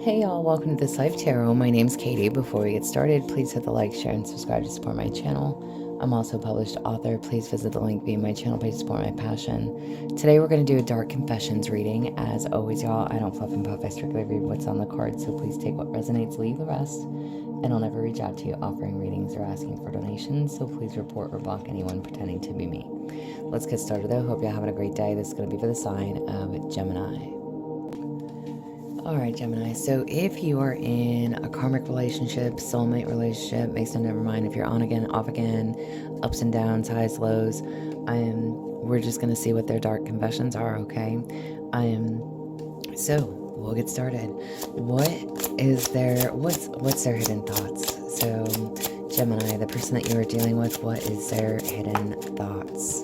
Hey y'all, welcome to This Life Tarot. My name's Katie. Before we get started, please hit the like, share, and subscribe to support my channel. I'm also a published author. Please visit the link via my channel page to support my passion. Today we're going to do a Dark Confessions reading. As always, y'all, I don't fluff and puff. I strictly read what's on the card, so please take what resonates, leave the rest. And I'll never reach out to you offering readings or asking for donations, so please report or block anyone pretending to be me. Let's get started though. Hope you're having a great day. This is going to be for the sign of Gemini. Alright, Gemini, so if you are in a karmic relationship, soulmate relationship, makes no never mind if you're on again, off again, ups and downs, highs, lows, we're just going to see what their dark confessions are, okay? So, we'll get started. What's their hidden thoughts? So, Gemini, the person that you are dealing with, what is their hidden thoughts?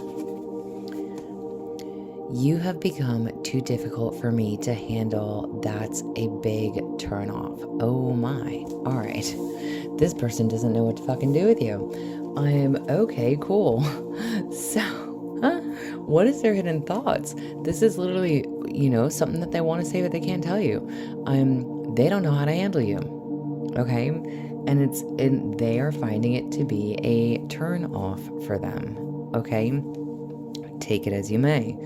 You have become too difficult for me to handle. That's a big turnoff. Oh my. All right. This person doesn't know what to fucking do with you. Okay, cool. So, what is their hidden thoughts? This is literally, something that they want to say but they can't tell you. They don't know how to handle you. Okay? And they are finding it to be a turn off for them. Okay? Take it as you may.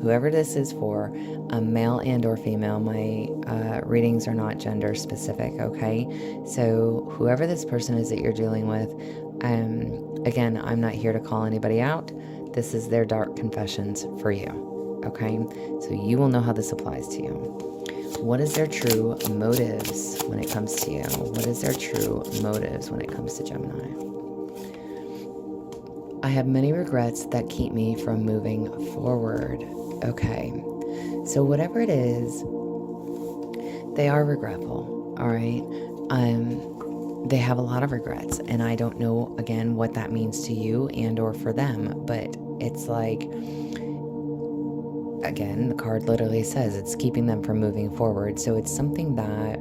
Whoever this is for, a male and or female, my readings are not gender specific, okay? So whoever this person is that you're dealing with, again, I'm not here to call anybody out. This is their dark confessions for you, okay? So you will know how this applies to you. What is their true motives when it comes to you? What is their true motives when it comes to Gemini? I have many regrets that keep me from moving forward. Okay, so whatever it is, they are regretful, all right? They have a lot of regrets, and I don't know, again, what that means to you and or for them, but it's like, again, the card literally says it's keeping them from moving forward, so it's something that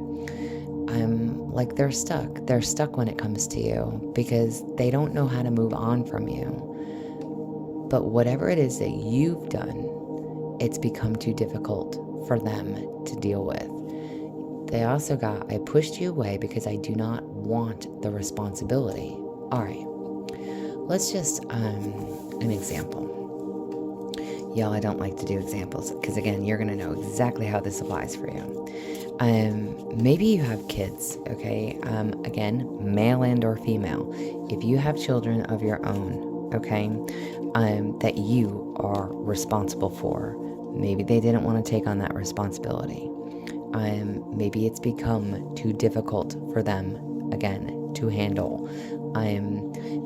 like they're stuck when it comes to you because they don't know how to move on from you. But whatever it is that you've done, it's become too difficult for them to deal with. They also got, I pushed you away because I do not want the responsibility. All right, let's just, an example. Y'all, I don't like to do examples because again, you're going to know exactly how this applies for you. Maybe you have kids, okay? Again, male and or female. If you have children of your own, okay, that you are responsible for, maybe they didn't want to take on that responsibility. Maybe it's become too difficult for them, again, to handle.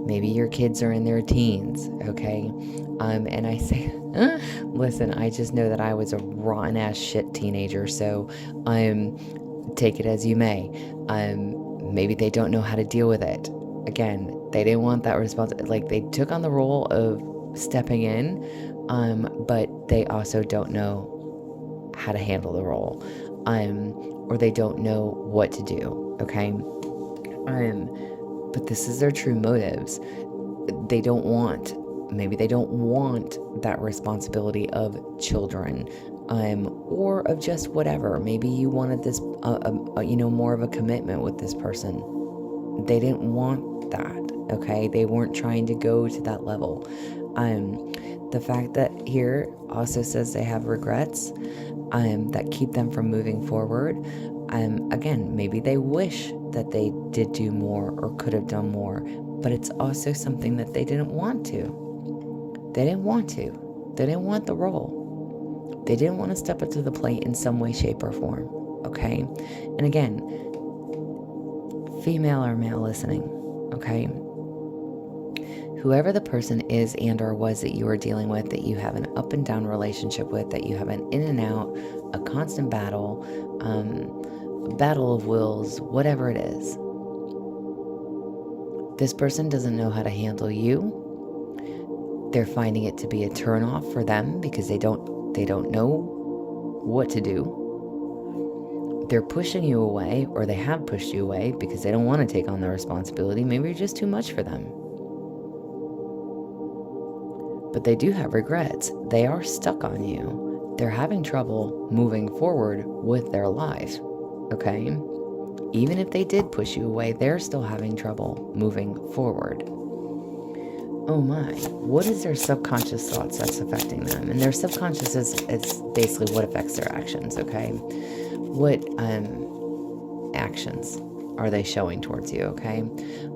Maybe your kids are in their teens, okay? And I say, listen, I just know that I was a rotten ass shit teenager, so take it as you may. Maybe they don't know how to deal with it. Again, they didn't want that responsibility. Like, they took on the role of stepping in, but they also don't know how to handle the role, or they don't know what to do, okay? But this is their true motives. Maybe they don't want that responsibility of children, or of just whatever. Maybe you wanted this, more of a commitment with this person. They didn't want that, okay? They weren't trying to go to that level. The fact that here also says they have regrets, that keep them from moving forward. Again, maybe they wish that they did do more or could have done more, but it's also something that they didn't want to. They didn't want to. They didn't want the role. They didn't want to step up to the plate in some way, shape, or form, okay? And again, female or male listening, okay? Whoever the person is and or was that you are dealing with, that you have an up and down relationship with, that you have an in and out, a constant battle, battle of wills, whatever it is. This person doesn't know how to handle you. They're finding it to be a turnoff for them because they don't know what to do. They're pushing you away, or they have pushed you away because they don't want to take on the responsibility. Maybe you're just too much for them. But they do have regrets. They are stuck on you. They're having trouble moving forward with their life. okay? Even if they did push you away, they're still having trouble moving forward. Oh my, what is their subconscious thoughts that's affecting them? And their subconscious is basically what affects their actions, okay? What actions are they showing towards you, okay?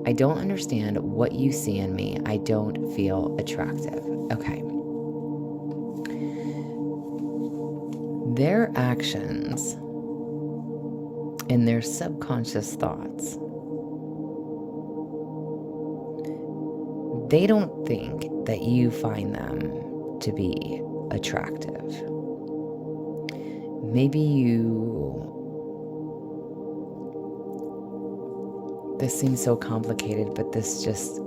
I don't understand what you see in me. I don't feel attractive, okay? Their actions and their subconscious thoughts, they don't think that you find them to be attractive. Maybe this seems so complicated, but this just,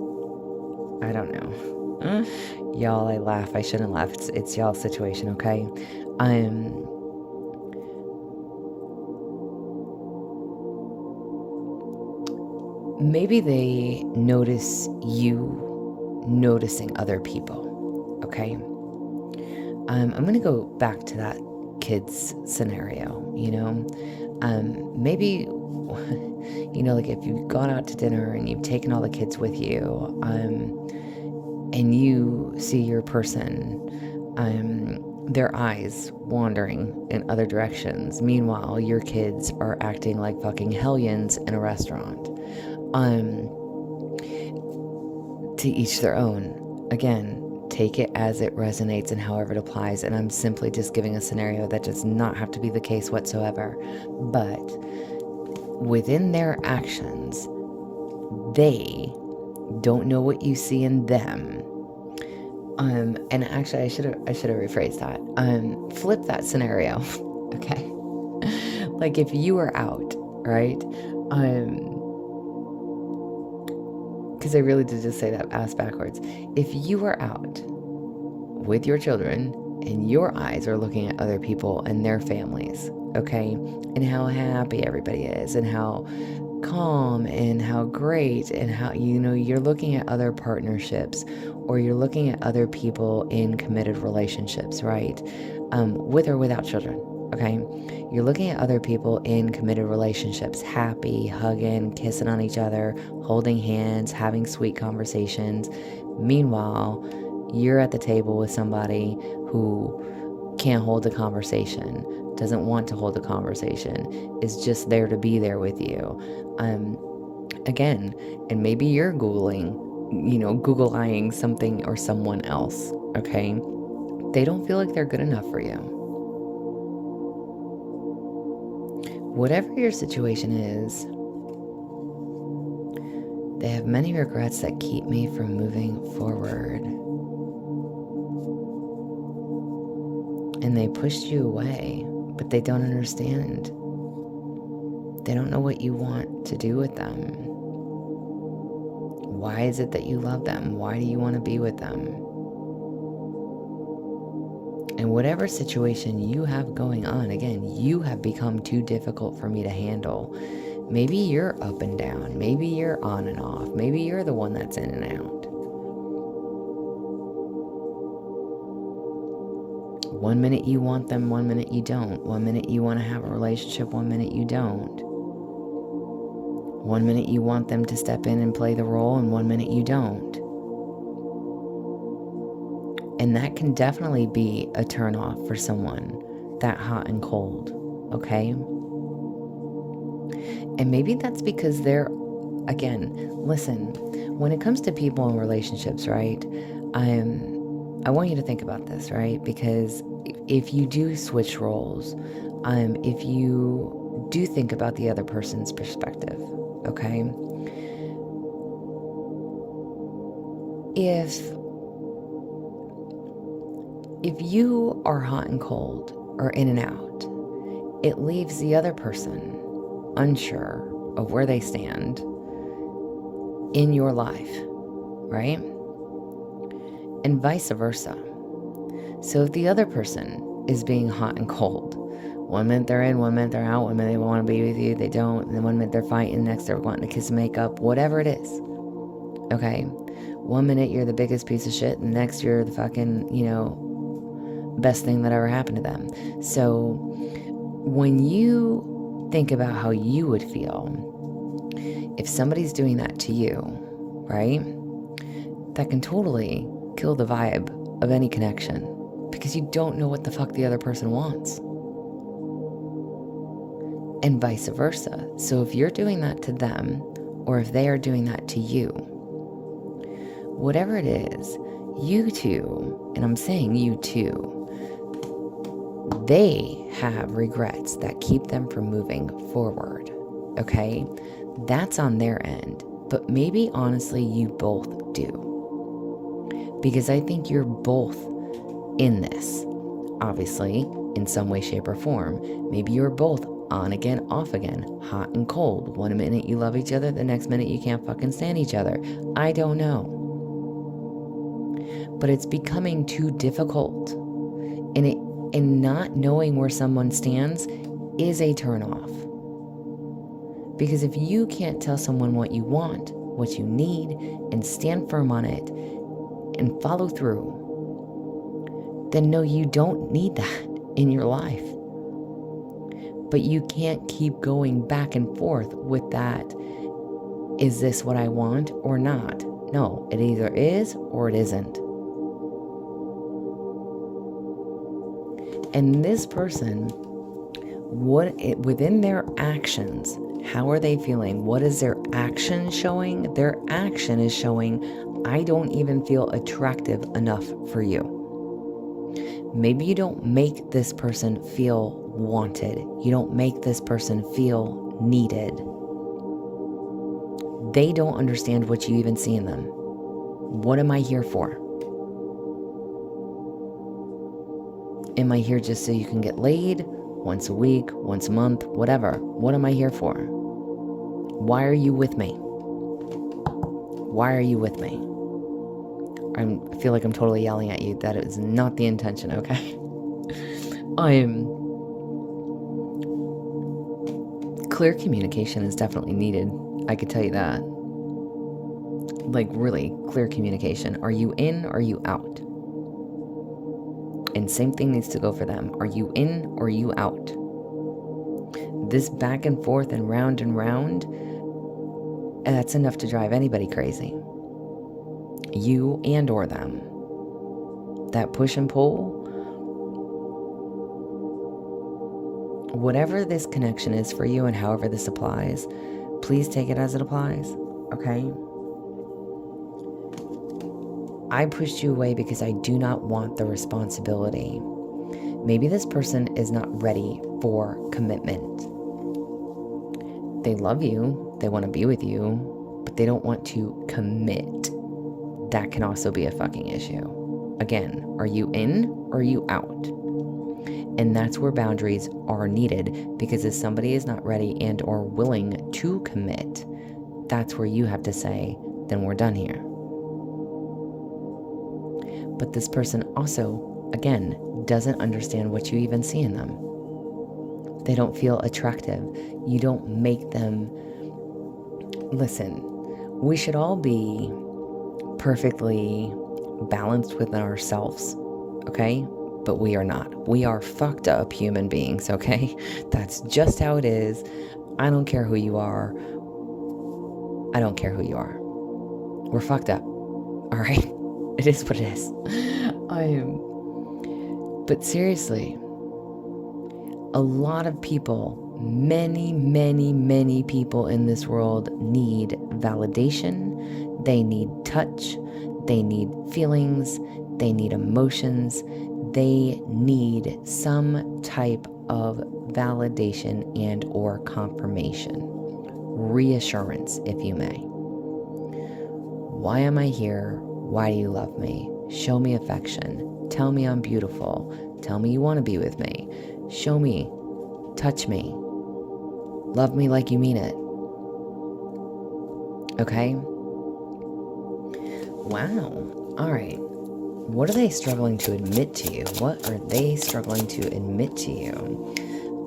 I don't know. Y'all, I laugh. I shouldn't laugh. It's y'all's situation, okay? Maybe they notice you noticing other people, okay? I'm going to go back to that kids scenario, maybe, like if you've gone out to dinner and you've taken all the kids with you, and you see your person, their eyes wandering in other directions. Meanwhile, your kids are acting like fucking hellions in a restaurant. To each their own. Again, take it as it resonates and however it applies. And I'm simply just giving a scenario that does not have to be the case whatsoever. But within their actions, they don't know what you see in them. And actually, I should have rephrased that. Flip that scenario, okay? Like if you were out, right? Because I really did just say that ass backwards. If you were out with your children and your eyes are looking at other people and their families, okay, and how happy everybody is and how calm and how great and how, you're looking at other partnerships or you're looking at other people in committed relationships, right? With or without children, okay? You're looking at other people in committed relationships, happy, hugging, kissing on each other, holding hands, having sweet conversations. Meanwhile, you're at the table with somebody who can't hold a conversation, doesn't want to hold a conversation, is just there to be there with you. Again, and maybe you're Google-eyeing something or someone else, okay? They don't feel like they're good enough for you. Whatever your situation is, they have many regrets that keep me from moving forward. And they pushed you away, but they don't understand. They don't know what you want to do with them. Why is it that you love them? Why do you want to be with them? And whatever situation you have going on, again, you have become too difficult for me to handle. Maybe you're up and down. Maybe you're on and off. Maybe you're the one that's in and out. One minute you want them, one minute you don't. One minute you want to have a relationship, one minute you don't. One minute you want them to step in and play the role, and one minute you don't. And that can definitely be a turnoff for someone that hot and cold, okay? And maybe that's because they're, again, listen, when it comes to people and relationships, right? I want you to think about this, right? Because if you do switch roles, if you do think about the other person's perspective, okay? If you are hot and cold or in and out, it leaves the other person unsure of where they stand in your life, right? And vice versa. So if the other person is being hot and cold, one minute they're in, one minute they're out, one minute they want to be with you, they don't, and then one minute they're fighting, next they're wanting to kiss and make up, whatever it is, okay? One minute you're the biggest piece of shit, and next you're the fucking, best thing that ever happened to them. So when you think about how you would feel if somebody's doing that to you, right? That can totally kill the vibe of any connection because you don't know what the fuck the other person wants. And vice versa. So if you're doing that to them, or if they are doing that to you, whatever it is, you two, and I'm saying you two, they have regrets that keep them from moving forward, okay? That's on their end, but maybe honestly you both do. Because I think you're both in this, obviously, in some way, shape, or form. Maybe you're both on again, off again, hot and cold. One minute you love each other, the next minute you can't fucking stand each other. I don't know. But it's becoming too difficult. And not knowing where someone stands is a turnoff. Because if you can't tell someone what you want, what you need, and stand firm on it, and follow through, then no, you don't need that in your life. But you can't keep going back and forth with that, is this what I want or not? No, it either is or it isn't. And this person, within their actions, how are they feeling? What is their action showing? Their action is showing, I don't even feel attractive enough for you. Maybe you don't make this person feel wanted. You don't make this person feel needed. They don't understand what you even see in them. What am I here for? Am I here just so you can get laid once a week, once a month, whatever? What am I here for? Why are you with me? Why are you with me? I feel like I'm totally yelling at you. That is not the intention, okay? Clear communication is definitely needed. I could tell you that. Like, really, clear communication. Are you in or are you out? And same thing needs to go for them. Are you in or are you out? This back and forth and round, that's enough to drive anybody crazy. You and or them. That push and pull. Whatever this connection is for you and however this applies, please take it as it applies, okay? I pushed you away because I do not want the responsibility. Maybe this person is not ready for commitment. They love you, they want to be with you, but they don't want to commit. That can also be a fucking issue. Again, are you in or are you out? And that's where boundaries are needed, because if somebody is not ready and or willing to commit, that's where you have to say, then we're done here. But this person also, again, doesn't understand what you even see in them. They don't feel attractive. You don't make them... Listen, we should all be perfectly balanced within ourselves, okay? But we are not. We are fucked up human beings, okay? That's just how it is. I don't care who you are. I don't care who you are. We're fucked up, all right? It is what it is. But seriously, a lot of people, many people in this world need validation. They need touch. They need feelings. They need emotions. They need some type of validation and or confirmation. Reassurance, if you may. Why am I here? Why do you love me? Show me affection. Tell me I'm beautiful. Tell me you want to be with me. Show me. Touch me. Love me like you mean it. Okay? Wow. All right. What are they struggling to admit to you? What are they struggling to admit to you?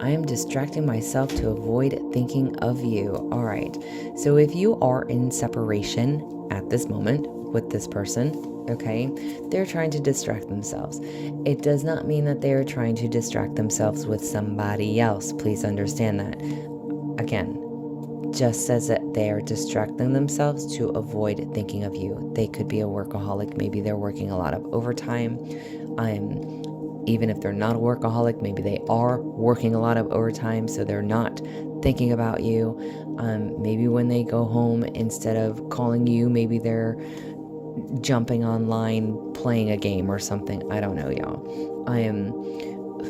I am distracting myself to avoid thinking of you. All right. So if you are in separation at this moment with this person, okay, they're trying to distract themselves. It does not mean that they are trying to distract themselves with somebody else. Please understand that. again, just says that they are distracting themselves to avoid thinking of you. They could be a workaholic. Maybe they're working a lot of overtime. Even if they're not a workaholic, maybe they are working a lot of overtime, so they're not thinking about you. Maybe when they go home, instead of calling you, maybe they're jumping online playing a game or something. I don't know, y'all.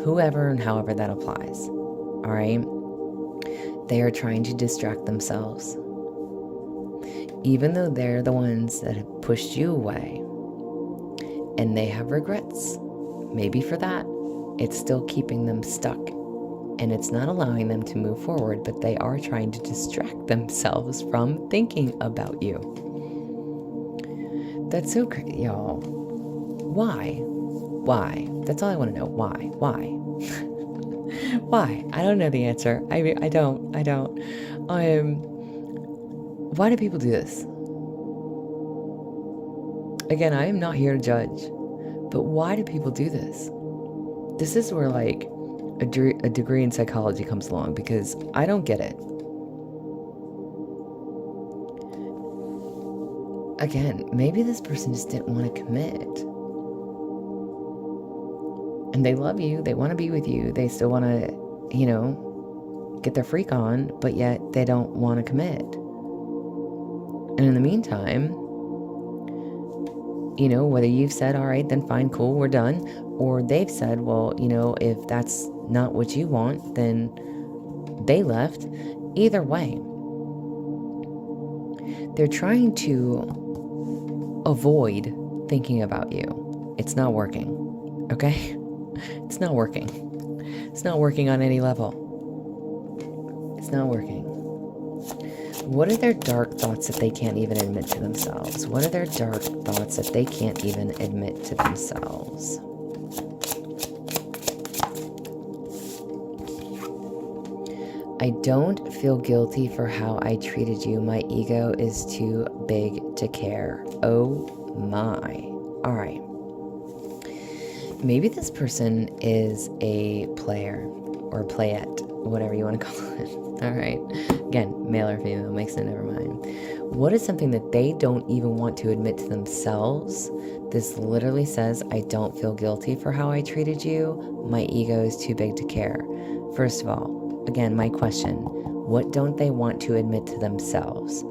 Whoever and however that applies. All right. They are trying to distract themselves, even though they're the ones that have pushed you away, and they have regrets. Maybe for that, it's still keeping them stuck, and it's not allowing them to move forward, but they are trying to distract themselves from thinking about you. That's so crazy, y'all. Why? That's all I want to know. Why? Why? I don't know the answer. I don't. Why do people do this? Again, I am not here to judge, but why do people do this? This is where like a degree in psychology comes along, because I don't get it. Again, maybe this person just didn't want to commit. And they love you, they want to be with you, they still want to, get their freak on, but yet they don't want to commit. And in the meantime, whether you've said, all right, then fine, cool, we're done, or they've said, well, if that's not what you want, then they left. Either way, they're trying to avoid thinking about you. It's not working, okay? It's not working. It's not working on any level. It's not working. What are their dark thoughts that they can't even admit to themselves? What are their dark thoughts that they can't even admit to themselves? I don't feel guilty for how I treated you. My ego is too big to care. Oh my. All right. Maybe this person is a player or playette, whatever you want to call it. All right. Again, male or female, makes it never mind. What is something that they don't even want to admit to themselves? This literally says, I don't feel guilty for how I treated you. My ego is too big to care. First of all, again, my question, what don't they want to admit to themselves?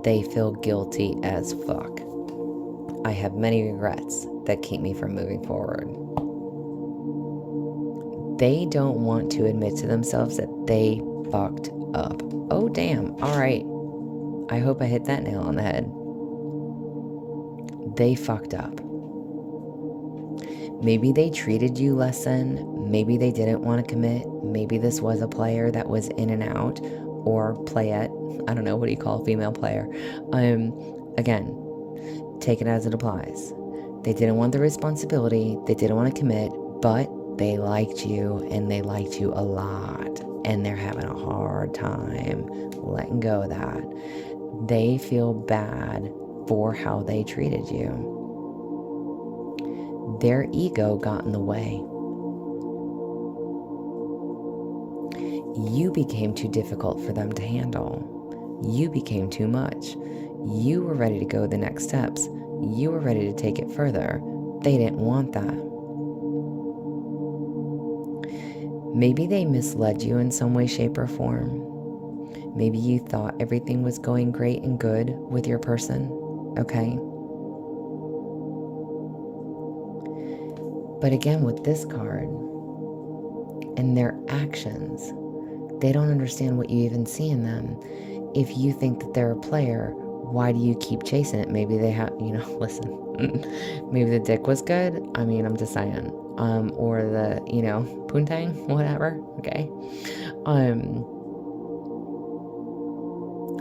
They feel guilty as fuck. I have many regrets that keep me from moving forward. They don't want to admit to themselves that they fucked up. Oh, damn. All right. I hope I hit that nail on the head. They fucked up. Maybe they treated you less than. Maybe they didn't want to commit. Maybe this was a player that was in and out, or playette. I don't know. What do you call a female player? Again, take it as it applies. They didn't want the responsibility. They didn't want to commit, but they liked you, and they liked you a lot, and they're having a hard time letting go of that. They feel bad for how they treated you. Their ego got in the way. You became too difficult for them to handle. You became too much. You were ready to go the next steps. You were ready to take it further. They didn't want that. Maybe they misled you in some way, shape, or form. Maybe you thought everything was going great and good with your person, okay? But again, with this card and their actions, they don't understand what you even see in them. If you think that they're a player, why do you keep chasing it? Maybe they have, listen, maybe the dick was good. I mean, I'm just saying. Or the, poontang, whatever. Okay.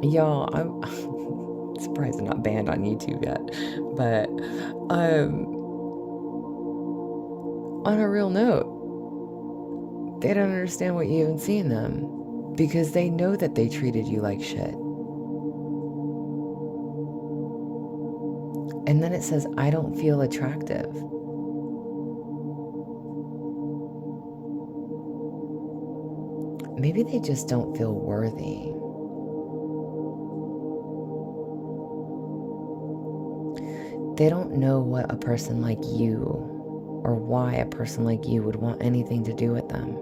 Y'all, I'm surprised I'm not banned on YouTube yet. But, on a real note, they don't understand what you even see in them, because they know that they treated you like shit. And then it says, I don't feel attractive. maybe they just don't feel worthy. They don't know what a person like you, or why a person like you would want anything to do with them.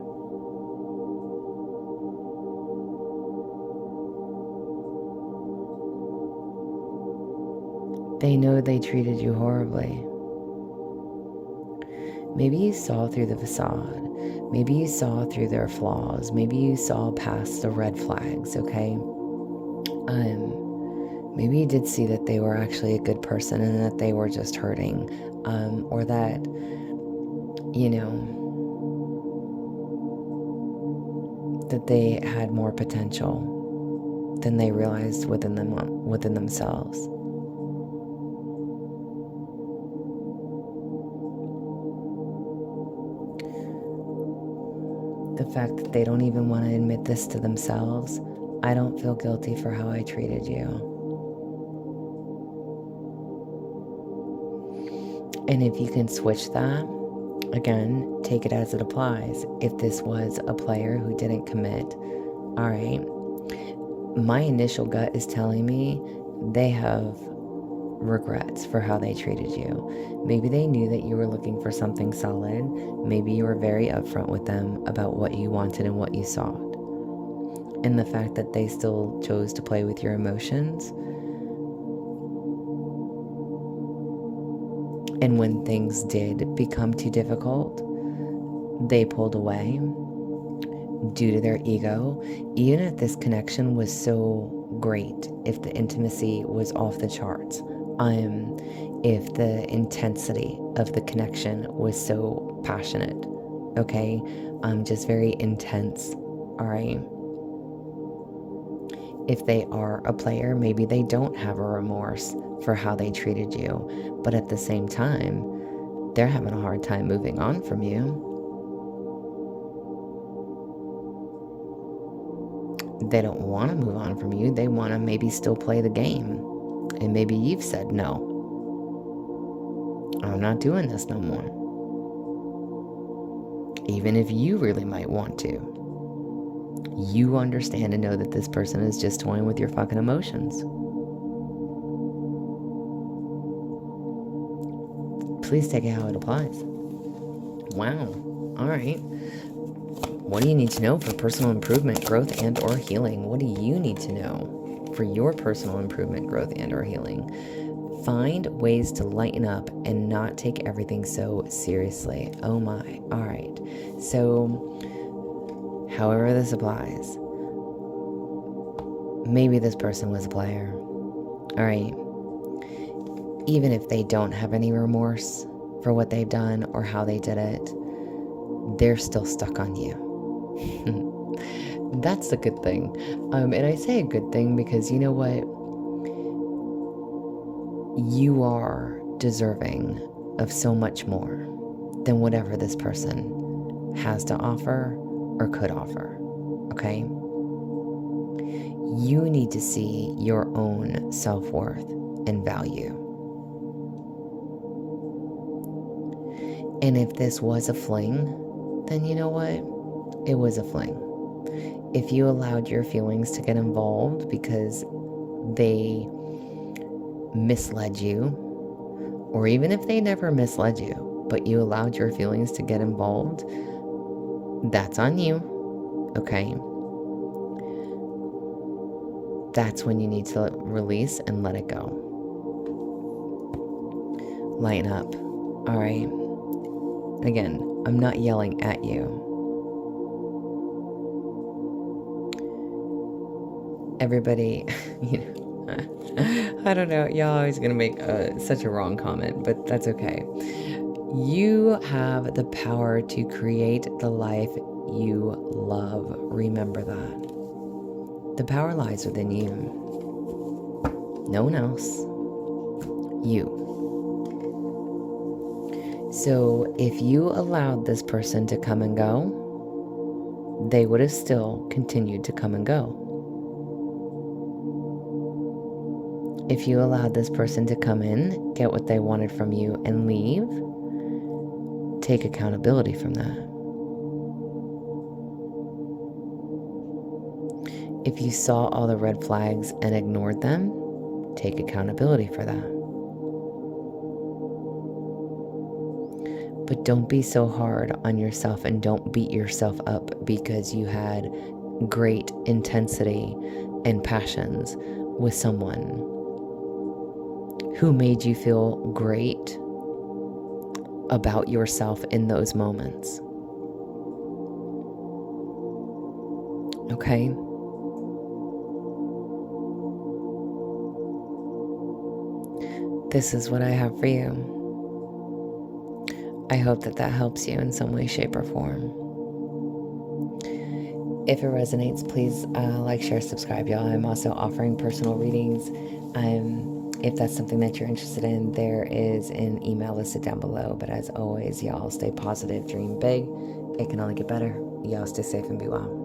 They know they treated you horribly. Maybe you saw through the facade. Maybe you saw through their flaws. Maybe you saw past the red flags, okay? Maybe you did see that they were actually a good person and that they were just hurting. Or that, that they had more potential than they realized within themselves. The fact that they don't even want to admit this to themselves. I don't feel guilty for how I treated you. And if you can switch that, again, take it as it applies. If this was a player who didn't commit, all right, my initial gut is telling me they have regrets for how they treated you. Maybe they knew that you were looking for something solid. Maybe you were very upfront with them about what you wanted and what you sought. And the fact that they still chose to play with your emotions. And when things did become too difficult, they pulled away due to their ego. Even if this connection was so great, if the intimacy was off the charts, if the intensity of the connection was so passionate, okay, just very intense, all right. If they are a player, maybe they don't have a remorse for how they treated you, but at the same time, they're having a hard time moving on from you. They don't want to move on from you. They want to maybe still play the game. And maybe you've said, no, I'm not doing this no more. Even if you really might want to. You understand and know that this person is just toying with your fucking emotions. Please take it how it applies. Wow. All right. What do you need to know for personal improvement, growth, and or healing? What do you need to know for your personal improvement, growth, and or healing? Find ways to lighten up and not take everything so seriously. Oh my. All right. So, however this applies, maybe this person was a player. All right. Even if they don't have any remorse for what they've done or how they did it, they're still stuck on you. That's a good thing. And I say a good thing because you know what? You are deserving of so much more than whatever this person has to offer or could offer. Okay? You need to see your own self-worth and value. And if this was a fling, then you know what? It was a fling. If you allowed your feelings to get involved because they misled you, or even if they never misled you, but you allowed your feelings to get involved, that's on you, okay? That's when you need to release and let it go. Lighten up, all right? Again, I'm not yelling at you. Everybody, I don't know, y'all always gonna make such a wrong comment, but that's okay. You have the power to create the life you love. Remember that. The power lies within you. No one else. You. So if you allowed this person to come and go, they would have still continued to come and go. If you allowed this person to come in, get what they wanted from you, and leave, take accountability from that. If you saw all the red flags and ignored them, take accountability for that. But don't be so hard on yourself and don't beat yourself up because you had great intensity and passions with someone who made you feel great about yourself in those moments. Okay? This is what I have for you. I hope that helps you in some way, shape, or form. If it resonates, please like, share, subscribe, y'all. I'm also offering personal readings. If that's something that you're interested in, there is an email listed down below. But as always, y'all stay positive, dream big. It can only get better. Y'all stay safe and be well.